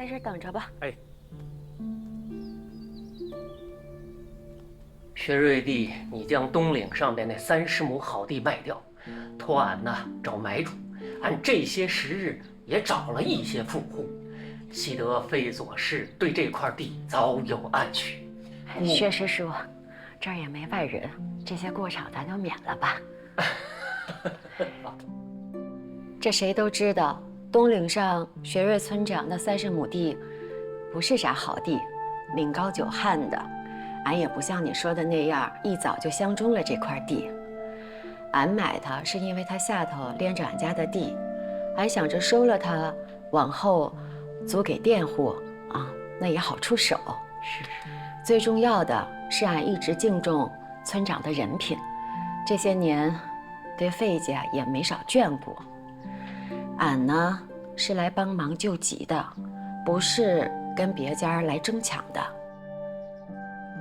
在这等着吧。哎，薛瑞弟，你将东岭上的那30亩好地卖掉，托俺呢找买主。俺这些时日也找了一些富户，悉得费左氏对这块地早有暗许。薛师叔，这儿也没外人，这些过场咱就免了吧。这谁都知道，东岭上薛瑞村长的30亩地，不是啥好地，岭高九旱的。俺也不像你说的那样，一早就相中了这块地。俺买它是因为它下头连着俺家的地，俺想着收了它，往后租给佃户啊，那也好出手。是。最重要的是，俺一直敬重村长的人品，这些年对费家也没少眷顾。俺呢是来帮忙救急的，不是跟别家来争抢的。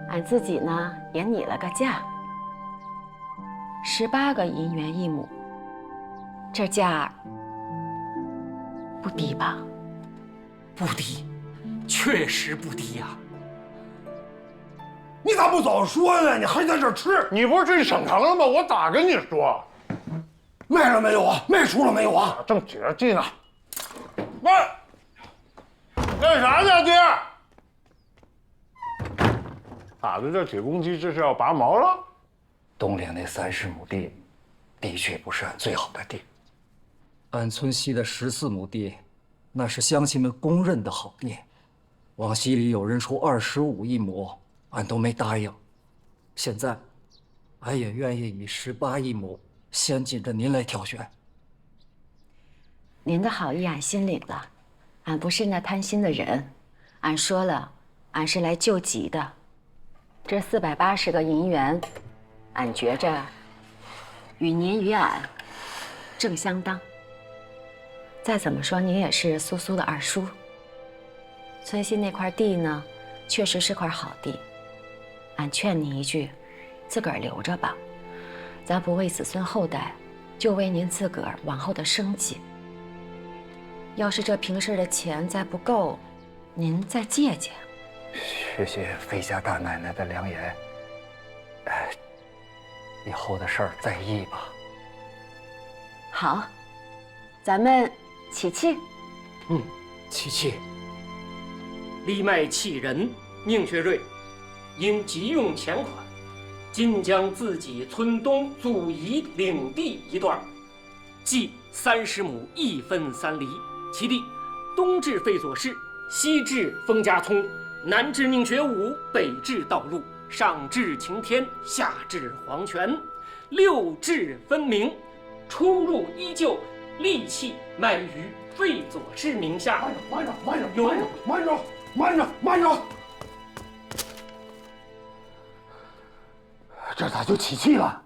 俺自己呢也拟了个价，18个银元1亩，这价不低吧？不低，确实不低呀。你咋不早说呢？你还在这吃？你不是去省城了吗？我咋跟你说？卖了没有啊？卖出了没有啊？正挤着地呢。卖！干啥呢，爹？打的这铁公鸡，这是要拔毛了？东岭那30亩地，的确不是俺最好的地。俺村西的14亩地，那是乡亲们公认的好地。往西里有人出251亩，俺都没答应。现在，俺也愿意以181亩，先紧着您来挑选。您的好意俺心领了，俺不是那贪心的人。俺说了，俺是来救急的。这480个银元，俺觉着与您与俺正相当。再怎么说，您也是苏苏的二叔。村西那块地呢，确实是块好地。俺劝你一句，自个儿留着吧。咱不为子孙后代，就为您自个儿往后的生计。要是这平事的钱再不够，您再借借。谢谢费家大奶奶的良言。以后的事儿再议吧。好，咱们起气。起气。立卖契人宁学瑞，因急用钱款，今将自己村东祖遗领地一段，计30亩1分3厘，其地东至费左氏，西至封家村，南至宁学武，北至道路，上至晴天，下至黄泉，6至分明，出入依旧，利器卖于费左氏名下。慢着！这咋就起气了？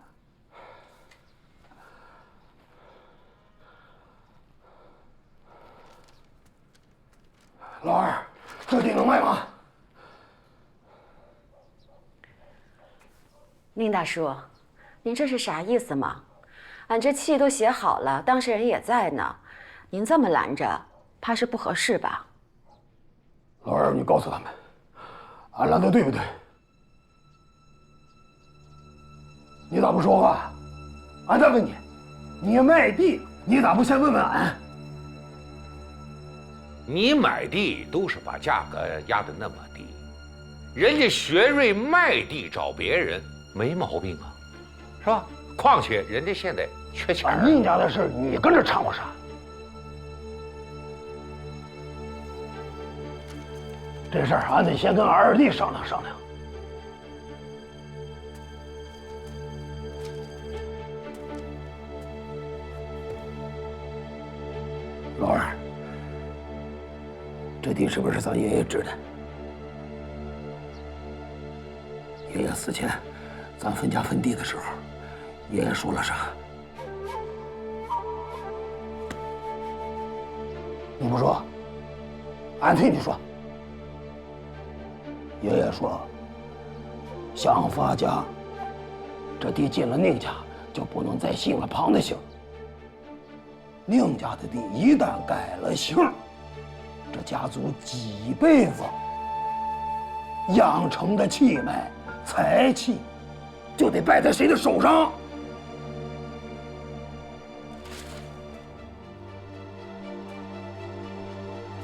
老二，这地能卖吗？宁大叔，您这是啥意思嘛？俺这契都写好了，当事人也在呢，您这么拦着，怕是不合适吧？老二，你告诉他们，俺拦的对不对？你咋不说话？俺再问你，你卖地，你咋不先问问俺？你买地都是把价格压得那么低，人家学瑞卖地找别人没毛病啊，是吧？况且人家现在缺钱儿。宁家的事你跟着掺和啥？这事儿俺得先跟俺二弟商量商量。老二，这地是不是咱爷爷支的？爷爷死前，咱分家分地的时候，爷爷说了啥？你不说，俺替你说。爷爷说，想发家，这地进了宁家，就不能再姓了庞的姓。宁家的地一旦改了姓，这家族几辈子养成的气脉、财气，就得败在谁的手上。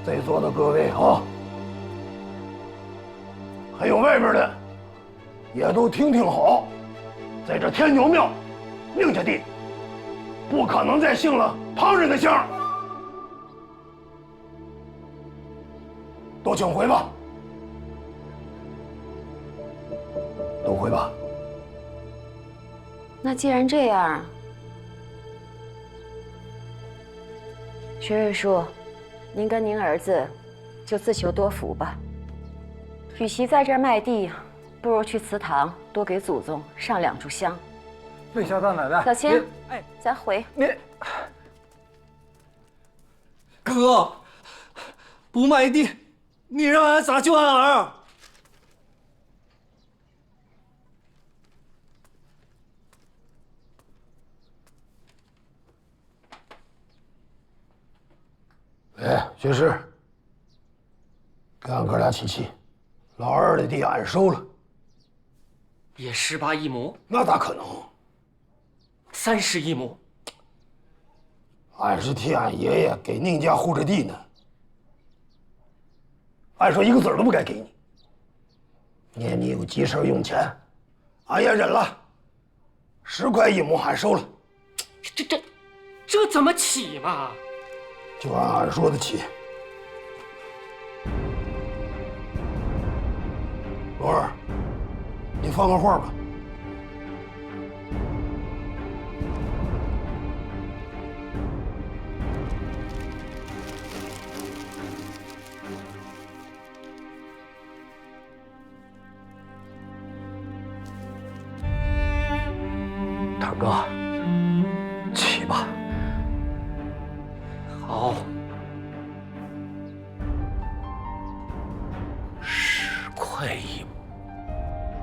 在座的各位啊，还有外面的，也都听听好，在这天牛庙宁家地，不可能再姓了旁人的姓，都请回吧，都回吧。那既然这样，薛瑞叔，您跟您儿子就自求多福吧。与其在这儿卖地，不如去祠堂多给祖宗上2炷香。魏家大奶奶，小青，咱回。哥，不卖地，你让俺咋救俺儿？哎，薛氏，给俺哥俩起气，老二的地俺收了。也18亿亩，那咋可能30亿亩。俺是替俺爷爷给宁家护着地呢。按说1个子儿都不该给你。念你有急事用钱，俺也忍了。10块1亩俺收了。这怎么起嘛？就按俺说的起。罗儿，你放个话吧。堂哥，起吧。好，10块1亩，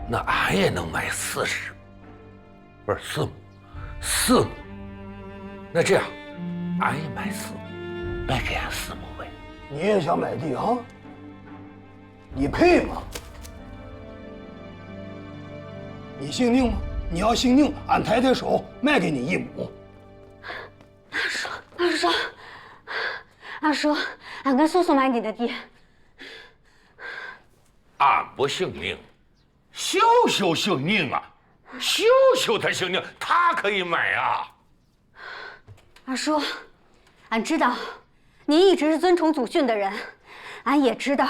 那俺也能买40，不是4亩，4亩。那这样，俺也买4亩，卖给俺4亩呗。你也想买地啊？你配吗？你姓宁吗？你要姓宁，俺抬抬手卖给你1亩。二叔，俺跟叔叔买你的地。俺不姓宁，秀秀姓宁啊，秀秀他姓宁，他可以买啊。二叔，俺知道您一直是遵从祖训的人，俺也知道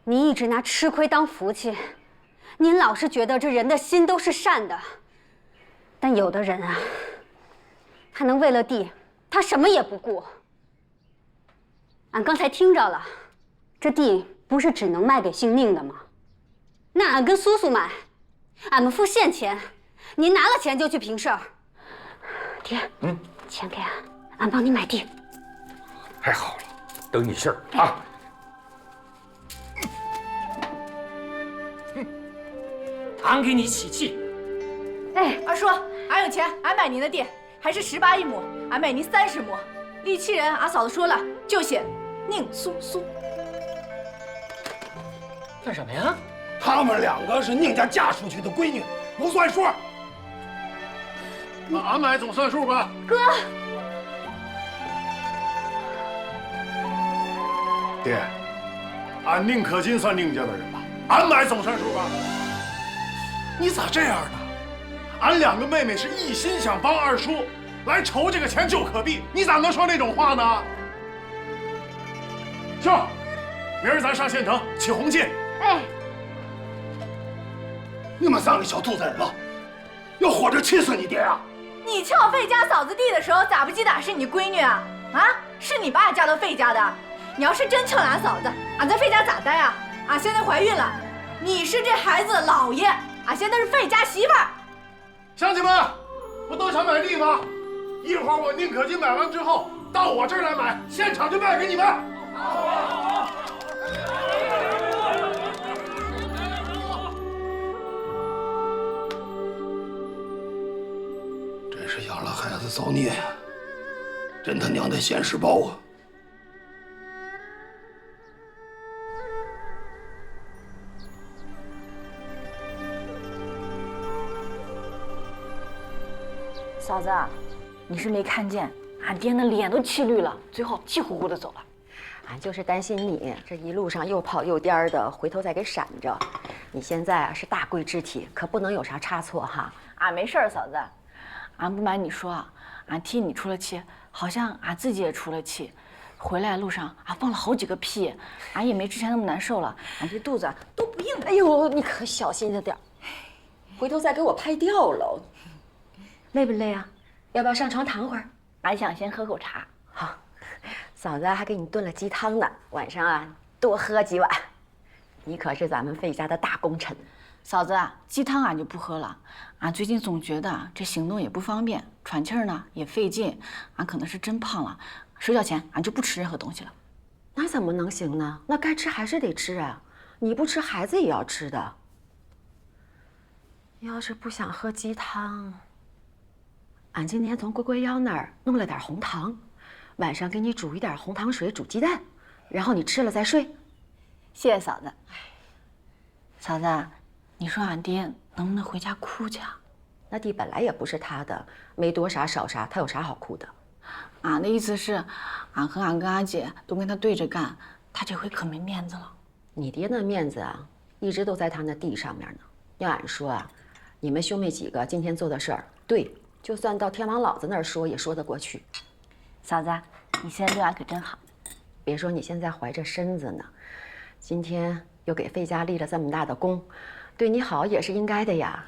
您一直拿吃亏当福气，您老是觉得这人的心都是善的，但有的人啊，他能为了地，他什么也不顾。俺刚才听着了，这地不是只能卖给姓宁的吗？那俺跟叔叔买，俺们付现钱，您拿了钱就去平事儿。爹，钱给俺，俺帮你买地。太好了，等你信儿啊！俺给你起气。哎，二叔，俺有钱，俺买您的地，还是18亿亩，俺买您30亩。立契人，俺嫂子说了，就写宁苏苏。干什么呀？他们2个是宁家嫁出去的闺女，不算数。那俺买总算数吧？哥，爹，俺宁可金算宁家的人吧？俺买总算数吧？你咋这样呢？俺2个妹妹是一心想帮二叔来筹这个钱就可避，你咋能说那种话呢？行，明儿咱上县城起红旗。哎，你们3个小兔崽子，要活着气死你爹啊！你撬费家嫂子地的时候，咋不记得俺是你闺女啊？啊，是你把俺嫁到费家的。你要是真撬俺嫂子，俺在费家咋待啊？俺现在怀孕了，你是这孩子的姥爷，俺现在是费家媳妇儿。乡亲们，不都想买地吗？一会儿我宁可金买完之后，到我这儿来买，现场就卖给你们。真是养了孩子造孽呀！真他娘的现世报啊！嫂子，你是没看见，俺爹那脸都气绿了，最后气呼呼的走了。俺就是担心你这一路上又跑又颠的，回头再给闪着。你现在啊是大贵之体，可不能有啥差错哈。俺没事儿，嫂子，俺不瞒你说，俺替你出了气，好像俺自己也出了气。回来路上俺放了好几个屁，俺也没之前那么难受了，俺这肚子都不硬了。哎呦，你可小心着点，回头再给我拍掉了。累不累啊？要不要上床躺会儿？俺想先喝口茶。好，嫂子还给你炖了鸡汤呢，晚上啊多喝几碗。你可是咱们费家的大功臣。嫂子，鸡汤俺就不喝了，俺最近总觉得这行动也不方便，喘气儿呢也费劲，俺可能是真胖了。睡觉前俺就不吃任何东西了。那怎么能行呢？那该吃还是得吃啊，你不吃孩子也要吃的。要是不想喝鸡汤，俺今天从龟龟腰那儿弄了点红糖，晚上给你煮一点红糖水煮鸡蛋，然后你吃了再睡。谢谢嫂子。嫂子，你说俺爹能不能回家哭去啊？那地本来也不是他的，没多啥少啥，他有啥好哭的？俺的意思是，俺和俺跟俺姐都跟他对着干，他这回可没面子了。你爹那面子啊，一直都在他那地上面呢。要俺说啊，你们兄妹几个今天做的事儿，对，就算到天王老子那儿说也说得过去。嫂子，你现在对俺可真好。别说你现在怀着身子呢，今天又给费家立了这么大的功，对你好也是应该的呀。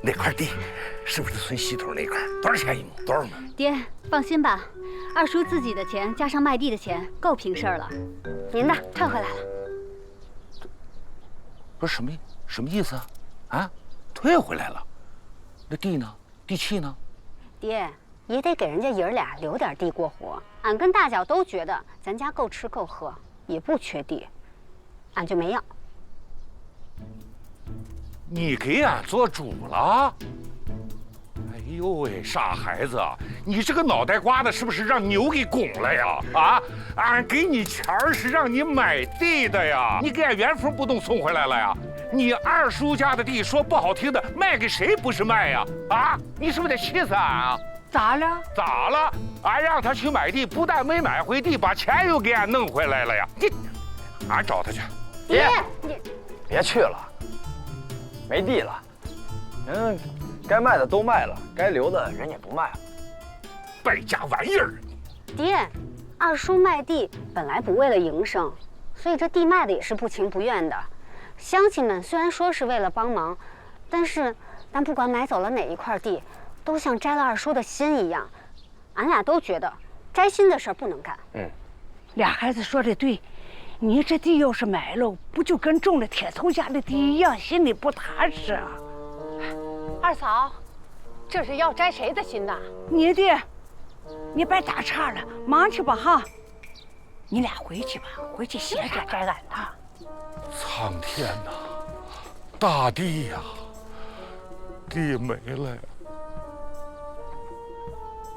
那块地是不是村西头那块？多少钱一亩？多少亩？爹，放心吧，二叔自己的钱加上卖地的钱够平事儿了。您的退回来了。不是什么意思啊？啊，退回来了？那地呢？地契呢？爹，也得给人家爷儿俩留点地过活。俺跟大脚都觉得咱家够吃够喝，也不缺地，俺就没要。你给俺做主了？哎呦喂，傻孩子，你这个脑袋瓜子是不是让牛给拱了呀？啊，俺给你钱儿是让你买地的呀，你给俺原封不动送回来了呀？你二叔家的地，说不好听的，卖给谁不是卖呀？啊，你是不是得气死俺啊？咋了？咋了？俺让他去买地，不但没买回地，把钱又给俺弄回来了呀！俺找他去。爹，你别去了。没地了，人该卖的都卖了，该留的人也不卖了。败家玩意儿！爹，二叔卖地本来不为了营生，所以这地卖的也是不情不愿的。乡亲们虽然说是为了帮忙，但不管买走了哪一块地，都像摘了二叔的心一样。俺俩都觉得摘心的事儿不能干。俩孩子说的对。你这地要是买了，不就跟中了铁头家的地一样，心里不踏实啊？二嫂，这是要摘谁的心呐？你的，你别打岔了，忙去吧哈。你俩回去吧，回去歇着摘俺的。苍天哪，大地呀，地没了呀，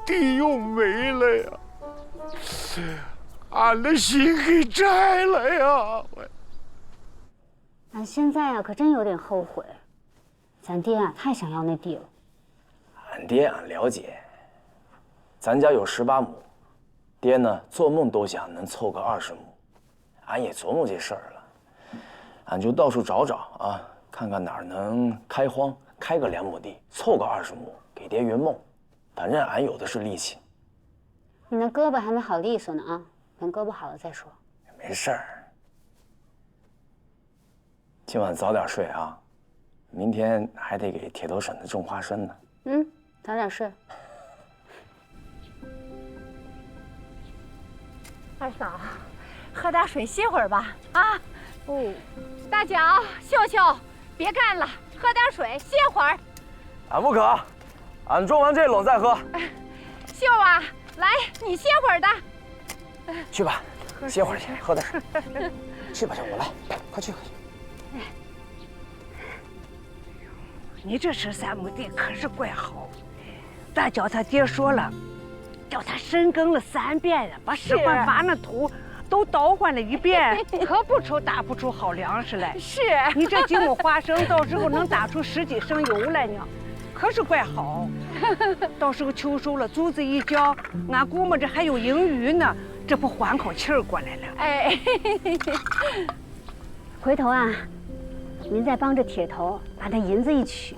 地又没了呀。俺的心给摘了呀！俺现在啊，可真有点后悔。咱爹啊，太想要那地了。俺爹俺了解，咱家有18亩，爹呢做梦都想能凑个20亩。俺也琢磨这事儿了，俺就到处找找啊，看看哪儿能开荒，开个2亩地，凑个20亩，给爹圆梦。反正俺有的是力气。你那胳膊还没好利索呢啊！等胳膊好了再说。没事儿，今晚早点睡啊，明天还得给铁头婶子种花生呢。早点睡。二嫂，喝点水歇会儿吧。啊，大脚、秀秀，别干了，喝点水歇会儿。俺不渴，俺种完这垄再喝。秀啊，来，你歇会儿的。去吧，歇会儿去，喝点水。去吧，我来，快去。你这13亩地可是怪好，大脚他爹说了，叫他深耕了3遍呀，把使唤把那土都倒换了1遍，可不愁打不出好粮食来。是你这几亩花生，到时候能打出10几升油来呢，可是怪好。到时候秋收了，竹子一浇，俺估摸着还有盈余呢，这不缓口气儿过来了。哎，回头啊，您再帮着铁头把那银子一取，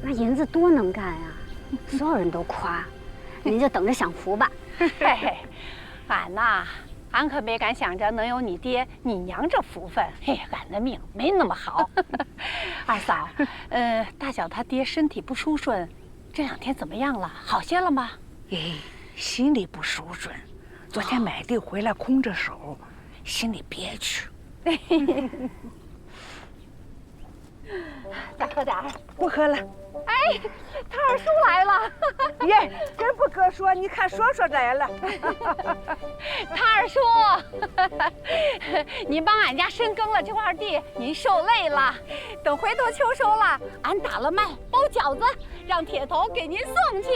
那银子多能干啊，所有人都夸，您就等着享福吧。嘿嘿，俺呐，俺可没敢想着能有你爹你娘这福分，嘿，俺的命没那么好。二嫂，大小他爹身体不舒顺，这2天怎么样了？好些了吗？哎，心里不舒顺，昨天买地回来空着手，心里憋屈。再喝点儿。不喝了。哎，他二叔来了。耶，真不可说，你看说说来了。他二叔，您帮俺家深耕了这块地，您受累了。等回头秋收了，俺打了麦包饺子，让铁头给您送去。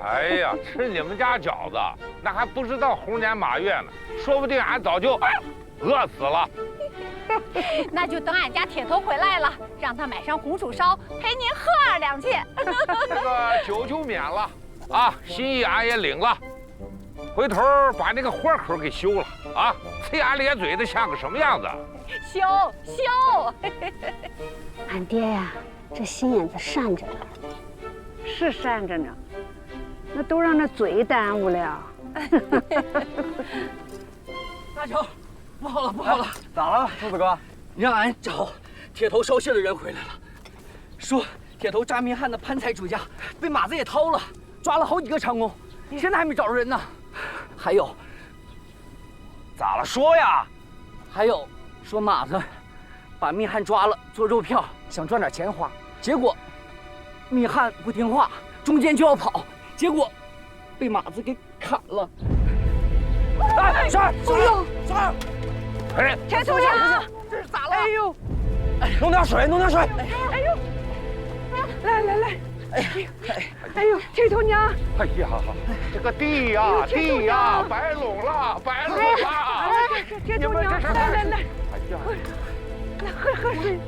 哎呀，吃你们家饺子，那还不知道猴年马月呢，说不定俺早就饿死了。那就等俺家铁头回来了，让他买上红薯烧，陪您喝2两去。这个酒就免了啊，心意俺也领了。回头把那个豁口给修了啊，呲牙咧嘴的像个什么样子？修。俺爹呀，这心眼子善着呢。是善着呢，那都让那嘴耽误了。大乔，不好了！咋了，柱子哥？让俺找铁头捎信的人回来了，说铁头扎明汉的潘财主家被马子也掏了，抓了好几个长工，现在还没找着人呢。还有，咋了？说呀！还有说马子把密汉抓了做肉票，想赚点钱花，结果密汉不听话，中间就要跑，结果被马子给砍了。哎，三儿！哎，铁头娘，这是咋了？哎呦，弄点水！哎呦，来！哎呦，铁头娘！哎呀，这个地呀，白拢了！铁头娘，来！哎呀，来喝水！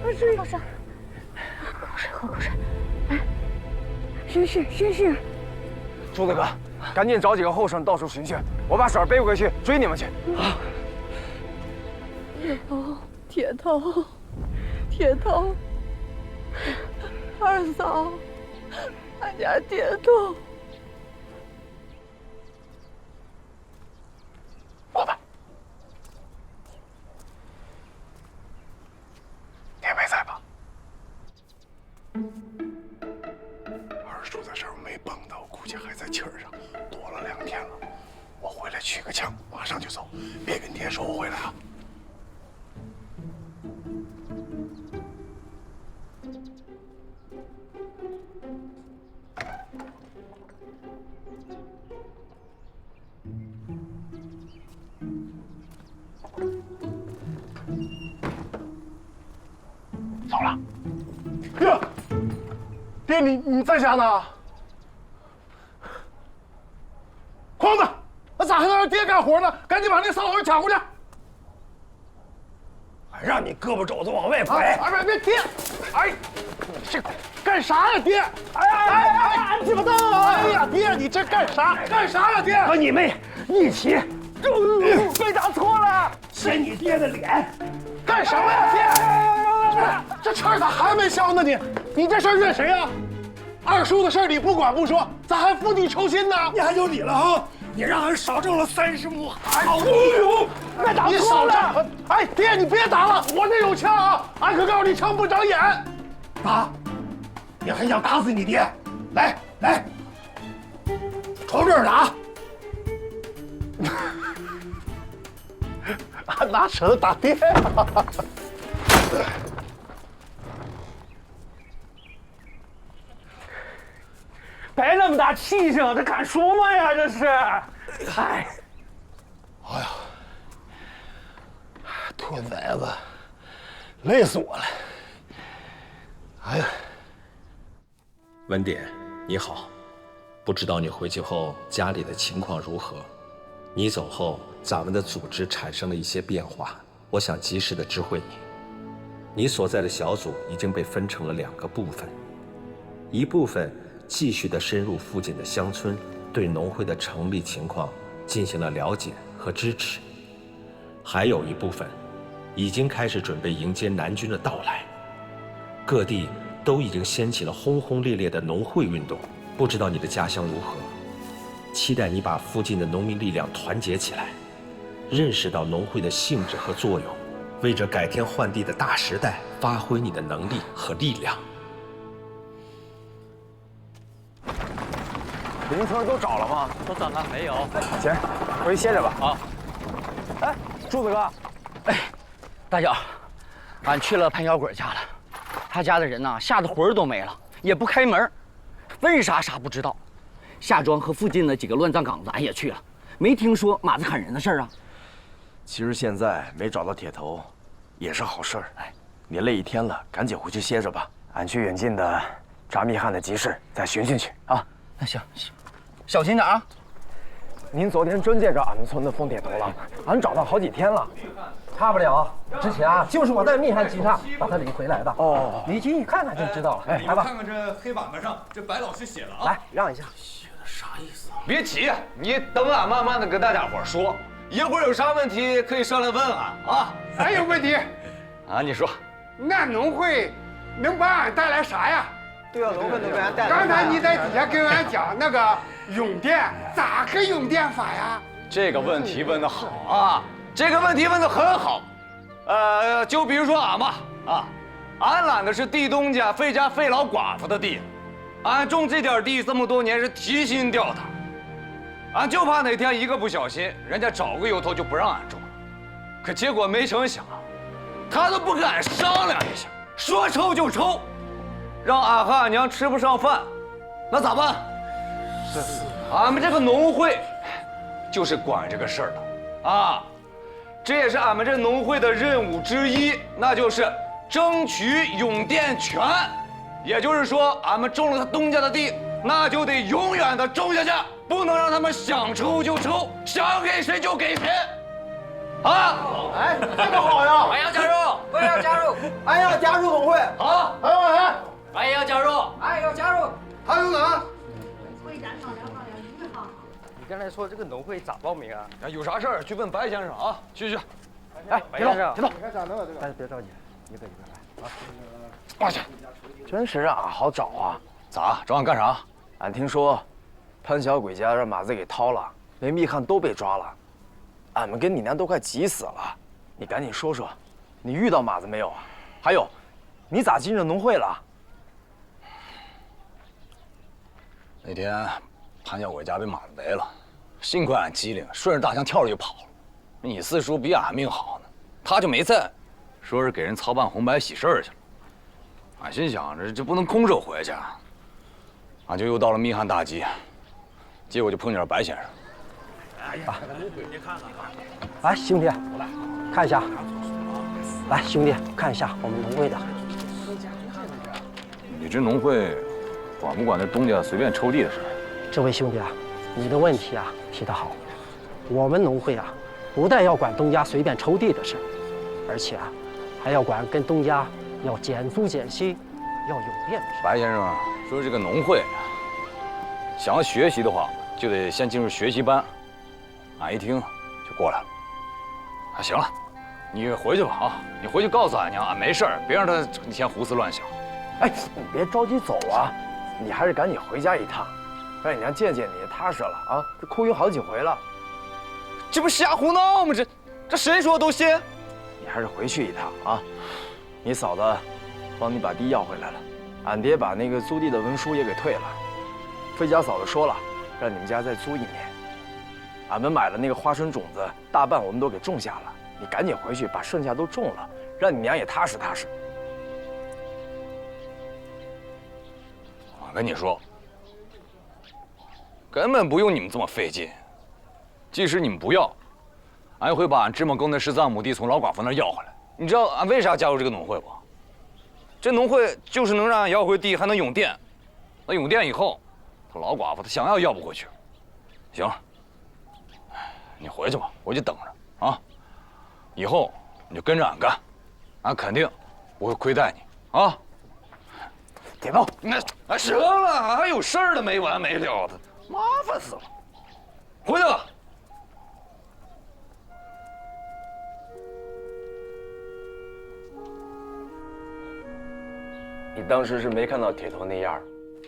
喝口水。哎，醒！柱子哥，赶紧找几个后生到处寻寻，我把婶儿背回去追你们去。啊！铁头，二嫂，俺家铁头。过吧，你也没在吧？二叔的事儿没帮到，估计还在气儿上，躲了2天了。我回来取个枪，马上就走，别跟爹说我回来啊。走了。爹，你在家呢？筐子，那咋还能让爹干活呢？赶紧把那扫帚抢过去！还让你胳膊肘子往外摆！别爹！哎，你这干啥呀，爹？哎，鸡巴蛋！哎呀，爹，你这干啥呀，爹？和你妹一起，没打错了，掀你爹的脸，干什么呀，爹？这气儿咋还没消呢？你这事儿怨谁呀？二叔的事儿你不管不说，咋还釜底抽薪呢？你还有理了啊！你让俺少挣了30亩，好牛！别打错了！哎，爹，你别打了，我这有枪啊！俺可告诉你，枪不长眼。打！你还想打死你爹？来，瞅这儿打！俺拿舌头打爹呀！别那么大气性，这敢说吗呀？这是，哎呀，兔崽子，累死我了！哎呀，文典，你好，不知道你回去后家里的情况如何？你走后，咱们的组织产生了一些变化，我想及时的知会你。你所在的小组已经被分成了2个部分，一部分继续的深入附近的乡村，对农会的成立情况进行了了解和支持，还有一部分已经开始准备迎接南军的到来。各地都已经掀起了轰轰烈烈的农会运动，不知道你的家乡如何？期待你把附近的农民力量团结起来，认识到农会的性质和作用，为着改天换地的大时代发挥你的能力和力量。邻村都找了吗？都找了没有？行，回去歇着吧。好。哎，柱子哥，哎，大脚，俺去了潘小鬼家了，他家的人呐，吓得魂儿都没了，也不开门，问啥不知道。夏庄和附近的几个乱葬岗子俺也去了，没听说马子砍人的事儿啊。其实现在没找到铁头，也是好事儿。哎，你累一天了，赶紧回去歇着吧。俺去远近的查密汉的集市再寻寻去啊。那行，小心点啊。您昨天真见着俺们村的疯铁头了？俺找到好几天了。差不了，之前啊，就是我在密汉集上把他领回来的。哦，你进去看看就知道了。哎，来吧，看看这黑板板上，这白老师写了啊。来，让一下。写的啥意思啊？别急，你等俺慢慢的跟大家伙说，一会儿有啥问题可以上来问俺啊。还有问题啊？你说，那农会能把俺带来啥呀？对啊，农会能给俺带来。刚才你在底下跟俺讲那个用电，咋个用电法呀？这个问题问得好啊，这个问题问得很好。就比如说俺吧，俺揽的是地东家费家费老寡妇的地，俺种这点地这么多年是提心吊胆，俺就怕哪天一个不小心，人家找个由头就不让俺种。可结果没成想，他都不跟俺商量一下，说抽就抽，让俺和俺娘吃不上饭，那咋办？俺们这个农会就是管这个事儿的啊。这也是俺们这农会的任务之一，那就是争取用电权。也就是说，俺们种了他东家的地，那就得永远的种下去，不能让他们想抽就抽，想给谁就给谁。啊！哎，这个好呀！俺要加入，我也要加入，俺要加入农会。好，还有谁？俺也要加入，俺也要加入。还有哪？你刚才说这个农会咋报名啊？有啥事儿去问白先生啊，去。哎，白先生，别动，大家别着急，一个来啊。过去。真是让俺好找啊！咋找俺干啥？俺听说，潘小鬼家让马子给掏了，连密汉都被抓了，俺们跟你娘都快急死了。你赶紧说说，你遇到马子没有啊？还有，你咋进入农会了？那天潘小鬼家被马子围了，幸亏俺机灵，顺着大墙跳着就跑了。你四叔比俺命好呢，他就没在，说是给人操办红白喜事去了。俺心想着这不能空手回去，俺就又到了密汉大集，结果就碰见了白先生。哎呀，来兄弟，看一下。来兄弟，看一下我们农会的。你这农会管不管那东家随便抽地的事？这位兄弟啊，你的问题啊提得好。我们农会啊，不但要管东家随便抽地的事，而且啊，还要管跟东家要减租减息、要用电的事。白先生说这个农会想要学习的话，就得先进入学习班。俺一听就过来了。啊，行了，你回去吧啊！你回去告诉俺娘，俺没事儿，别让她一天胡思乱想。哎，你别着急走啊，你还是赶紧回家一趟，让你娘见见你，踏实了啊！这哭晕好几回了。这不瞎胡闹吗？这谁说都信？你还是回去一趟啊！你嫂子帮你把地要回来了，俺爹把那个租地的文书也给退了。费家嫂子说了，让你们家再租1年。俺们买了那个花生种子，大半我们都给种下了。你赶紧回去把剩下都种了，让你娘也踏实踏实。我跟你说，根本不用你们这么费劲。即使你们不要，俺也会把俺芝麻沟那13亩地从老寡妇那儿要回来。你知道俺为啥加入这个农会不？这农会就是能让俺要回地，还能用电。那用电以后，个老寡妇她想要不回去。行，你回去吧，回去等着啊。以后你就跟着俺干，俺肯定不会亏待你啊。点到，那行了，还有事儿的没完没了的，麻烦死了。回去吧。你当时是没看到铁头那样，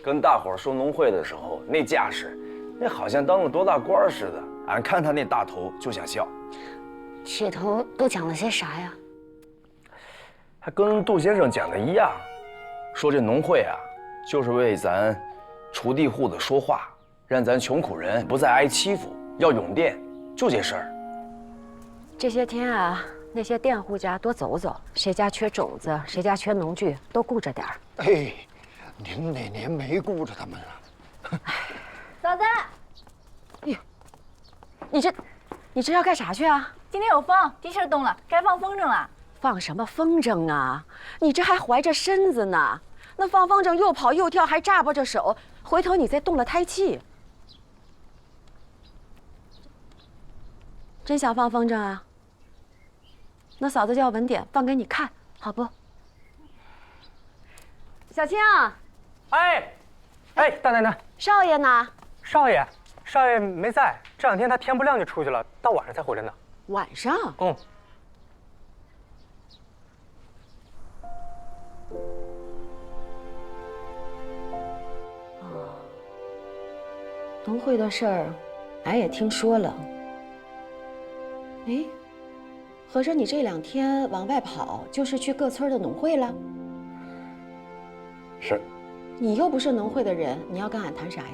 跟大伙儿说农会的时候那架势，那好像当了多大官似的。俺看他那大头就想笑。铁头都讲了些啥呀？还跟杜先生讲的一样，说这农会啊，就是为咱锄地户子说话，让咱穷苦人不再挨欺负，要永佃，就这事儿。这些天啊，那些佃户家多走走，谁家缺种子，谁家缺农具，都顾着点儿。哎，您哪年没顾着他们了？嫂子，你这要干啥去啊？今天有风，地气冻了，该放风筝了。放什么风筝啊？你这还怀着身子呢，那放风筝又跑又跳，还扎巴着手，回头你再动了胎气。真想放风筝啊？那嫂子叫文典放给你看，好不？小青，哎，大奶奶，少爷呢？少爷没在，这2天他天不亮就出去了，到晚上才回来呢。晚上？嗯。农会的事儿，俺也听说了。哎，合着你这2天往外跑，就是去各村的农会了？是。你又不是农会的人，你要跟俺谈啥呀？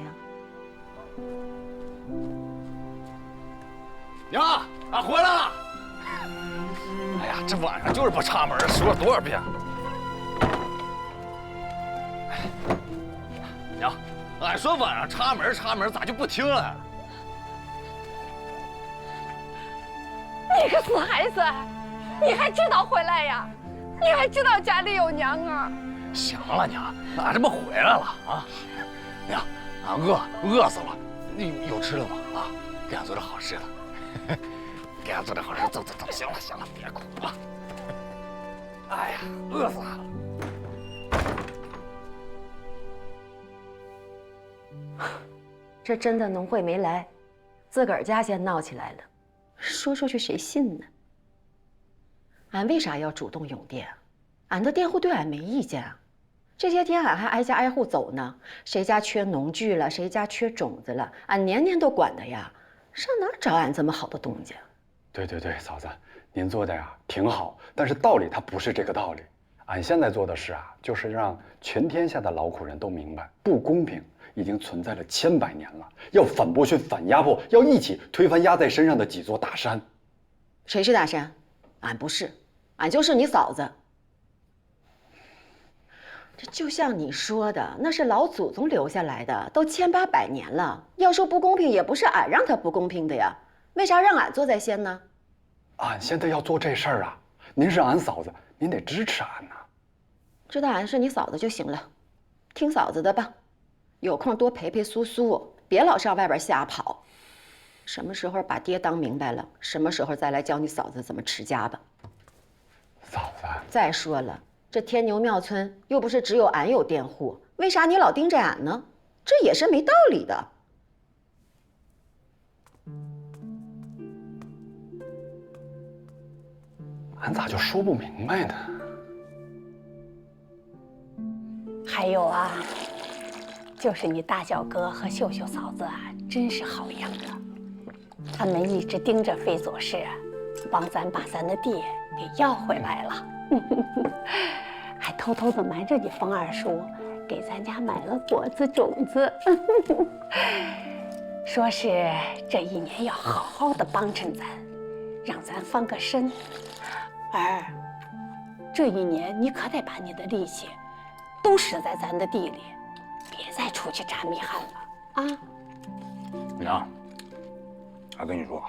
娘，俺回来了。哎呀，这晚上就是不插门，说了多少遍。娘，俺说晚上插门，咋就不听了？你个死孩子，你还知道回来呀？你还知道家里有娘啊？行了，娘，俺这不回来了啊？娘，俺饿死了，你有吃的吗？啊，给俺做点好吃的。给俺做点好吃，走，行了，别哭了。哎呀，饿死俺了。这真的农会没来，自个儿家先闹起来了，说出去谁信呢？俺为啥要主动涌佃？俺的佃户对俺没意见啊。这些天俺还挨家挨户走呢，谁家缺农具了，谁家缺种子了，俺年年都管的呀。上哪找俺这么好的东家？对，嫂子，您做的呀挺好，但是道理它不是这个道理。俺现在做的事啊，就是让全天下的劳苦人都明白，不公平已经存在了千百年了，要反剥削、反压迫，要一起推翻压在身上的几座大山。谁是大山？俺不是，俺就是你嫂子。这就像你说的，那是老祖宗留下来的，都1800年了。要说不公平，也不是俺让他不公平的呀，为啥让俺做在先呢？俺现在要做这事儿啊，您是俺嫂子，您得支持俺呐。知道俺是你嫂子就行了，听嫂子的吧，有空多陪陪苏苏，别老上外边瞎跑。什么时候把爹当明白了，什么时候再来教你嫂子怎么持家吧。嫂子，再说了，这天牛庙村又不是只有俺有佃户，为啥你老盯着俺呢？这也是没道理的。俺咋就说不明白呢？还有啊，就是你大小哥和秀秀嫂子啊，真是好样的。他们一直盯着费左氏，帮咱把咱的地给要回来了，还偷偷的瞒着你冯二叔，给咱家买了果子种子，说是这1年要好好的帮衬咱，让咱翻个身。儿，这1年你可得把你的力气都使在咱的地里，别再出去扎米汗了啊！娘，俺跟你说，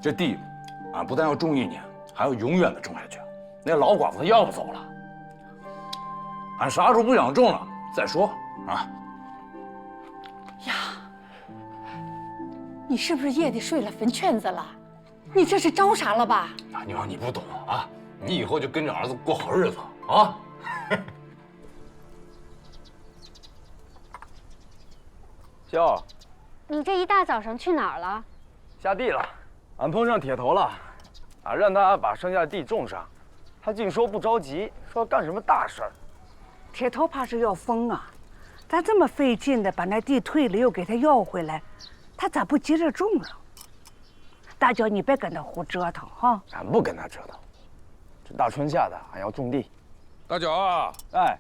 这地俺不但要种1年，还要永远的种下去。那老寡妇她要不走了，俺啥时候不想种了再说啊。呀，你是不是夜里睡了坟圈子了？你这是招啥了吧？大娘，你不懂啊，你以后就跟着儿子过好日子啊。娇，你这一大早上去哪儿了？下地了，俺碰上铁头了，让他把剩下的地种上，他竟说不着急，说干什么大事儿。铁头怕是要疯啊！咱这么费劲的把那地退了，又给他要回来，他咋不急着种了？大娇，你别跟他胡折腾哈！俺不跟他折腾，这大春下的，俺要种地。大脚啊，哎，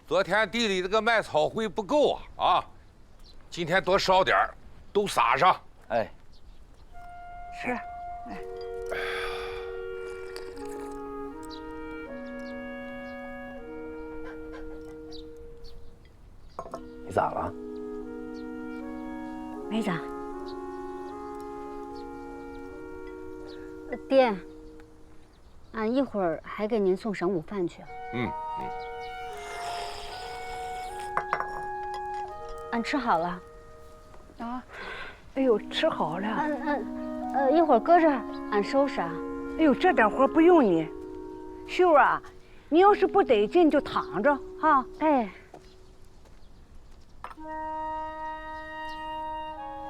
昨天地里这个麦草灰不够啊，今天多烧点儿，都撒上。哎，是，哎。你咋了？没咋。爹，俺一会儿还给您送晌午饭去。俺吃好了。啊，哎呦，吃好了。一会儿搁这儿，俺收拾啊。哎呦，这点活不用你。秀啊，你要是不得劲就躺着哈。哎。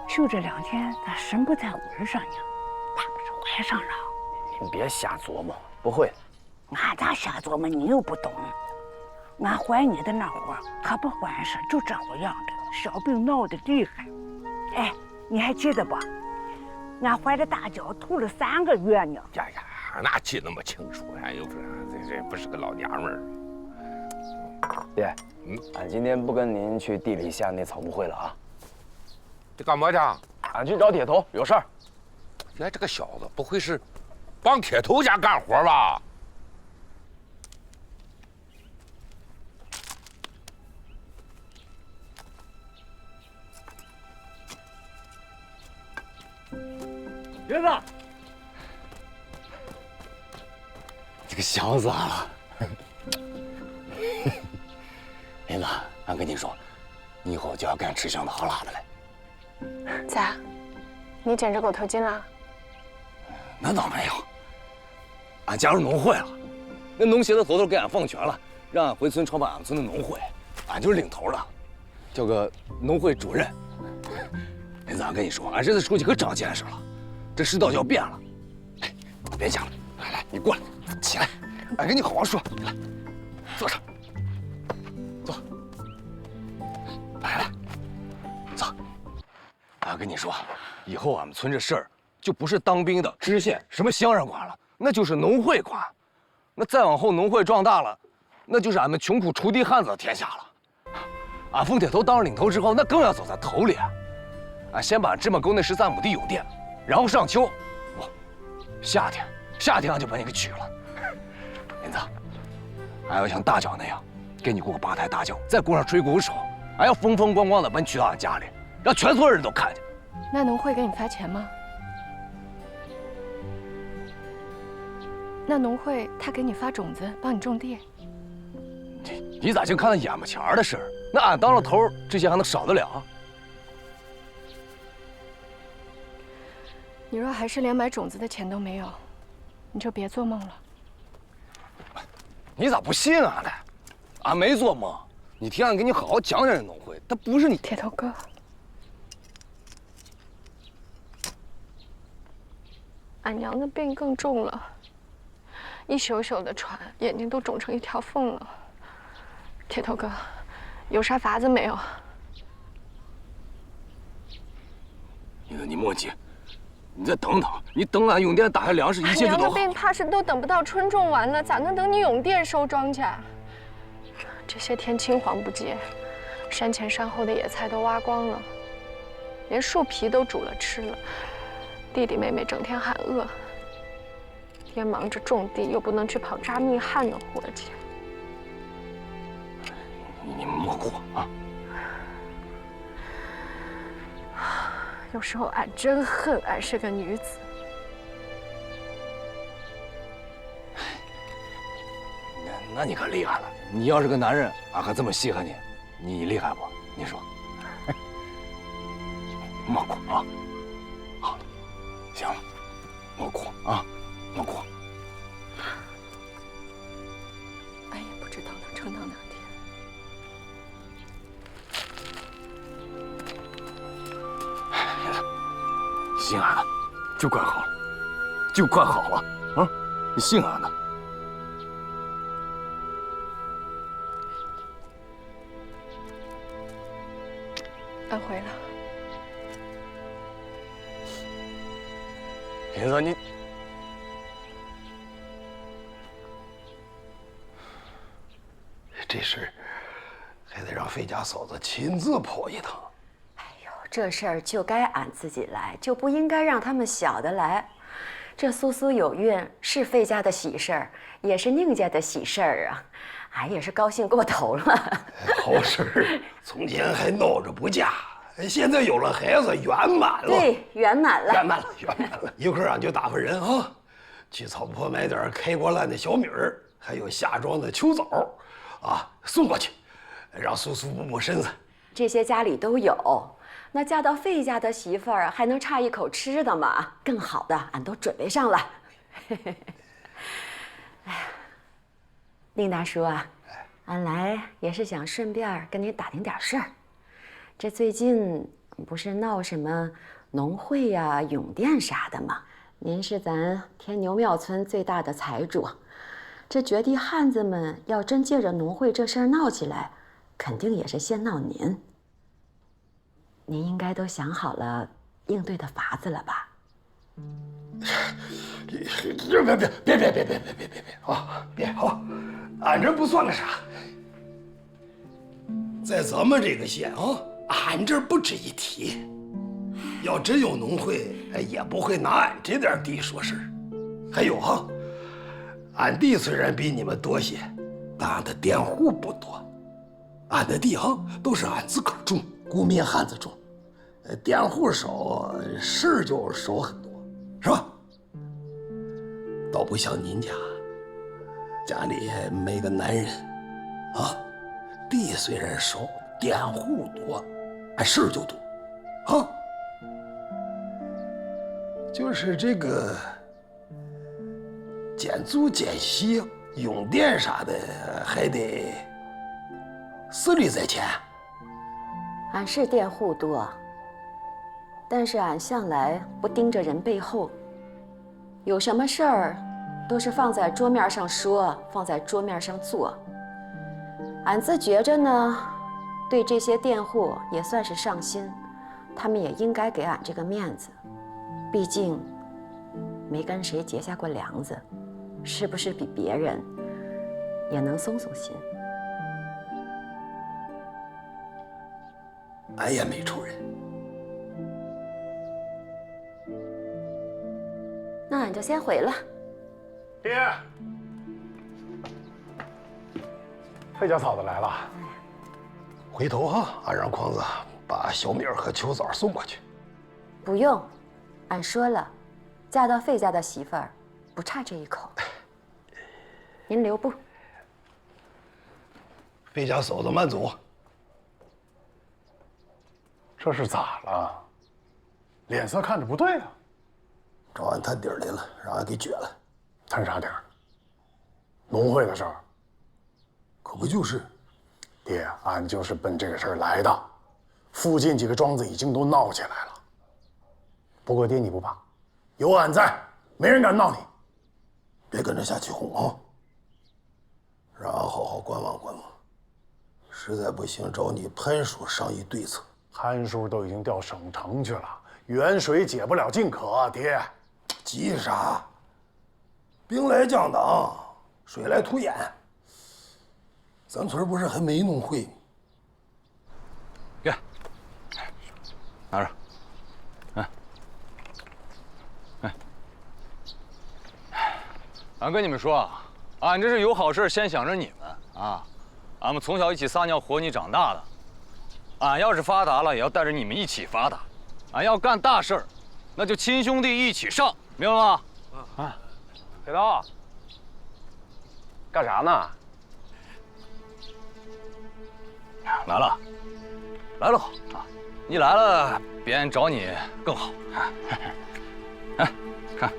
秀这2天咋神不在魂上呢？怕不是怀上了？你别瞎琢磨，不会。俺咋瞎琢磨？你又不懂。俺怀你的那会儿可不管事，就这会样的，小病闹得厉害。哎，你还记得不？俺怀着大脚吐了3个月呢。呀呀，哪记那么清楚呀？又不是这不是个老娘们儿。爹，俺今天不跟您去地里下那草木会了啊。这干嘛去？俺去找铁头，有事儿。哎，这个小子不会是帮铁头家干活吧？爷子，这个小子啊，林子，俺跟你说，你以后就要干吃香的好辣的了。咋？你捡着狗头金了？那倒没有，俺加入农会了，那农协的头头给俺放权了，让俺回村创办俺们村的农会，俺就是领头的，叫个农会主任。林子，俺跟你说，俺这次出去可长见识了，这世道就要变了。哎，别讲了，来来，你过来，起来，俺跟你好好说。来，坐上，坐。来来，坐。俺跟你说，以后俺们村这事儿就不是当兵的知县、什么乡人管了，那就是农会管。那再往后，农会壮大了，那就是俺们穷苦锄地汉子的天下了。俺冯铁头当上领头之后，那更要走在头里。俺先把俺芝麻沟那13亩地有电，然后上秋，夏天俺就把你给娶了。林子，俺要像大脚那样，给你过个8抬大轿，再过上吹鼓手，俺要风风光光的把你娶到俺家里，让全村人都看见。那农会给你发钱吗？那农会他给你发种子，帮你种地？你咋净看那眼巴前的事儿？那俺当了头，这些还能少得了？你若还是连买种子的钱都没有，你就别做梦了。你咋不信俺呢？俺没做梦，你听俺给你好好讲讲这农会，它不是你铁头哥。俺娘的病更重了，一宿宿的喘，眼睛都肿成一条缝了。铁头哥，有啥法子没有？你莫急，你再等等，你等俺永店打下粮食，一切就都好。娘的病怕是都等不到春种完了，咋能等你永店收庄稼？这些天青黄不接，山前山后的野菜都挖光了，连树皮都煮了吃了。弟弟妹妹整天喊饿，爹忙着种地，又不能去跑扎密汉的活计。你莫哭啊！有时候俺真恨俺是个女子。那你可厉害了！你要是个男人，俺还这么稀罕你，你厉害不？你说？莫哭啊！莫哭啊，莫哭。俺也不知道能撑到哪天。你信俺的，就怪好了，就怪好了啊！你信俺的。俺回来。林子，你这事还得让费家嫂子亲自跑一趟。这事儿就该俺自己来，就不应该让他们小的来。这苏苏有孕是费家的喜事儿，也是宁家的喜事儿啊，俺也是高兴过头了。好事儿，从前还闹着不嫁，现在有了孩子，圆满了。对，圆满了，圆满了，圆满了。一会儿俺就打发人啊，去草坡买点开过烂的小米儿，还有下庄的秋枣，啊，送过去，让苏苏补补身子。这些家里都有。那嫁到费家的媳妇儿还能差一口吃的吗？更好的俺都准备上了。哎呀，宁大叔啊，俺来也是想顺便跟您打听点事儿。这最近不是闹什么农会呀、永店啥的吗？您是咱天牛庙村最大的财主，这掘地汉子们要真借着农会这事儿闹起来，肯定也是先闹您。您应该都想好了应对的法子了吧？别啊！别啊！俺这不算个啥，在咱们这个县啊，俺这不值一提。要真有农会，也不会拿俺这点地说事儿。还有哈，俺地虽然比你们多些，但俺的佃户不多。俺的地哈都是俺自个儿种，雇民汉子种。佃户少，事儿就少很多，是吧？倒不像您家，家里没个男人，啊，地虽然少，佃户多，事儿就多，啊。就是这个减租减息、用电啥的，还得司里在前。俺是佃户多。但是俺向来不盯着人背后，有什么事儿都是放在桌面上说，放在桌面上做。俺自觉着呢，对这些佃户也算是上心，他们也应该给俺这个面子，毕竟没跟谁结下过梁子，是不是比别人也能松松心？俺也没仇人。那俺就先回了。爹，费家嫂子来了。回头啊，俺让匡子把小米和秋枣送过去。不用，俺说了，嫁到费家的媳妇儿不差这一口。您留步。费家嫂子慢走。这是咋了？脸色看着不对啊。找俺探底儿来了，让俺给撅了。探啥底儿？农会的事儿。可不就是？爹，俺就是奔这个事儿来的。附近几个庄子已经都闹起来了。不过爹你不怕，有俺在，没人敢闹你。别跟着下起哄啊！让俺好好观望观望。实在不行，找你潘叔商议对策。潘叔都已经调省城去了，远水解不了近渴，爹。急啥？兵来将挡，水来土掩。咱村不是还没农会吗？给，拿着。俺跟你们说啊，俺这是有好事先想着你们啊。俺们从小一起撒尿和泥长大的，俺要是发达了，也要带着你们一起发达。俺要干大事儿，那就亲兄弟一起上，明白吗？啊，铁刀，干啥呢？来了，来了好啊！你来了，别人找你更好。哎，看，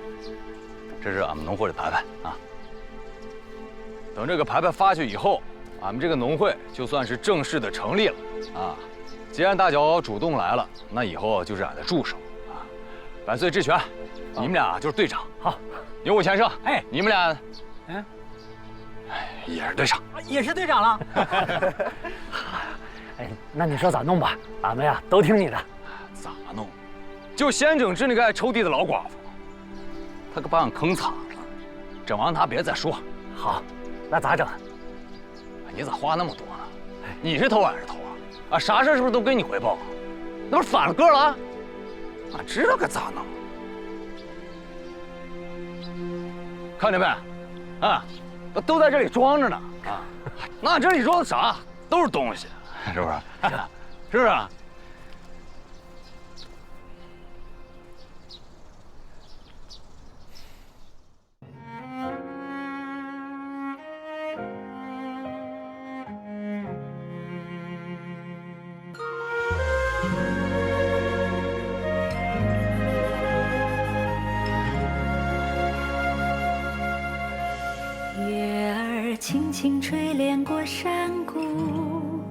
这是俺们农会的牌牌啊。等这个牌牌发去以后，俺们这个农会就算是正式的成立了啊。既然大脚主动来了，那以后就是俺的助手啊。百岁之权，你们俩就是队长。好，牛武前胜。哎，你们俩，也是队长。也是队长了。哎，那你说咋弄吧？俺们呀都听你的。咋弄？就先整治那个爱抽地的老寡妇，他可把俺坑惨了。整完他别再说。好，那咋整？你咋话那么多呢？你是偷俺是偷啊？啊，啥事是不是都给你回报？那不是反了个了？俺知道该咋弄。看见没？啊，都在这里装着呢啊！那这里装的啥？都是东西，是不是？是不是？月儿轻轻吹帘过山谷，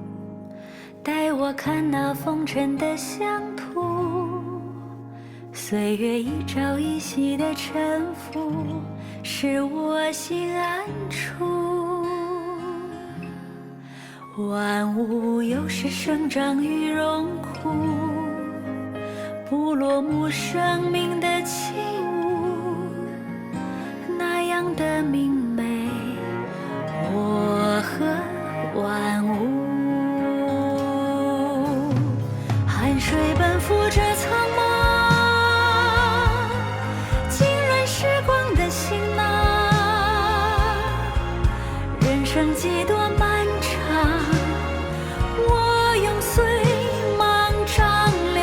带我看那风尘的乡土。岁月一朝一夕的沉浮，使我心安处。万物有时生长于荣枯，不落幕生命的起舞，那样的明媚，我和万物。汗水奔赴这苍茫，浸润时光的行囊。人生几多漫长，我用岁芒丈量。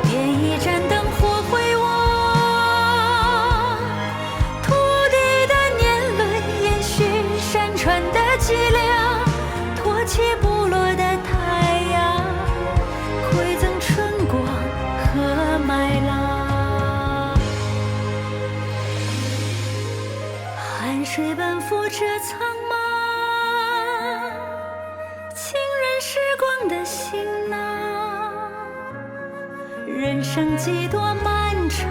点一盏灯火回望，土地的年轮延续山川的脊梁，托起部落的太阳，馈赠春光和麦浪。汗水奔赴这苍茫，浸润时光的行囊。人生几多漫长，